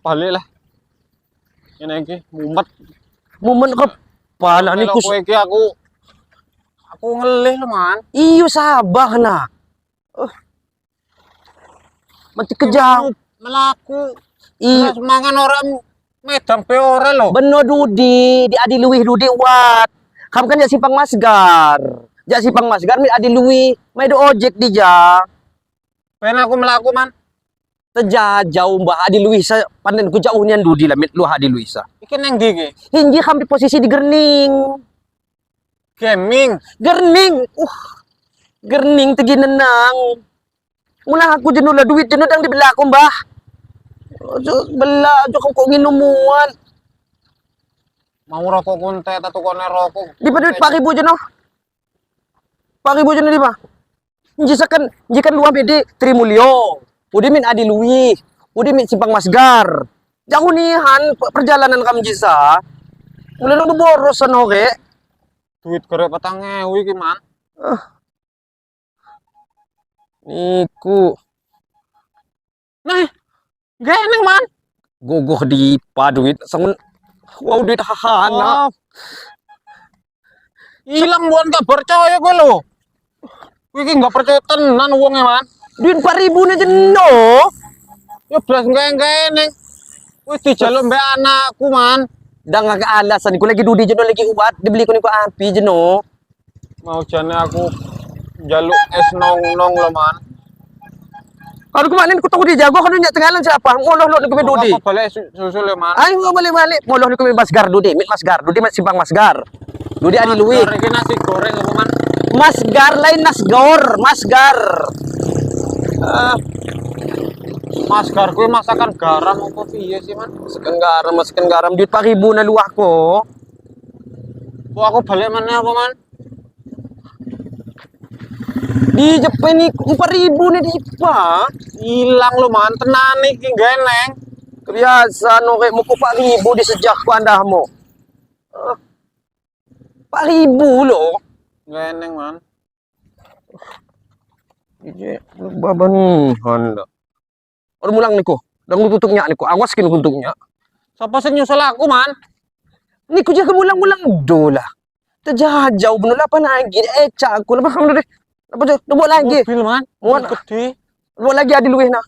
Balik lah. Ini lagi mumet. Momen ka pala ni kus. Iki aku ngelih lo man. Iyo sabah na. Mati kejang. Melaku. Iyo Semangan orang Medan pe ora lo. beno Dudi, di adi luwih Dudi wat. Kam kan jak simpang Masgar. Jak simpang Masgar mi adi luwih, mai do ojek di ja. Pen aku melaku man. Jauh mbah adi luwih sa panen ku jauh nian Dudi lah mit lu adi luwih sa. Iki neng ndi iki? Hinji kam di posisi di Gerning. Gaming. Gerning. Gerning tegi nenang. Mula aku jenuh lah duit jenuh dang di belaku mbah. Bela aja kok nginumuan. Mau rokok kunte atau kone rokok. Di duit 4.000 jenuh. 4.000 jenuh di mah. Jikan luang pede Trimulyo. Udah min adi luwih. Udah min simpang Masgar. Jauh nihan perjalanan kam jisa. Mulai nang borosan oke. Duit kere 4.000 iki man. Niku. Nah, geneng man. Gogoh di pa duit sangun. Wow duit hahana. Hilang buan gak percaya gue lo. Iki gak percaya tenan uangnya man. Duit 4.000 na jenuh. Ya belas geneng. Wis dijaluk mbak anakku man. Dah nggak alasan. Aku lagi Dudi jenuh lagi ubat. Dibeli ku api jenuh. Mau jane aku jaluk es nong-nong lo man. Kalau kemarin aku tahu dia jago kan nyak tenggalan siapa? Ngoloh lo niku Dudi. Aku balik susul ya man. Ayo nggak balik. Ngoloh niku Masgar Dudi, mit Masgar. Dudi mat simpang Masgar. Dudi adi luwih. Iki nasi goreng apa man? Masgar lain Nasgor, Masgar. Masgar kuwi masakan garam apa piye sih man? Maskan garam duit 4.000 na luah ko. Kok aku balik mana apa man? Di Jepang ni 4.000 nih di pa. Hilang lo man, tenan iki geneng. Kebiasaan no kayak muku 4.000 di sejak ku andah mo. 4.000 lo. Geneng man. Ije babanihan lah. Orang mulang niku. Dang tutupnya niku. Awas kin kuntungnya. Siapa sih nyusul aku man? Niku jaga mulang-mulang dola. Terjajau bener apa lagi? Cak aku lepas kamu deh. Apa tuh? Buat lagi. Mobil man. Muat gede. buat lagi adi luwih nah.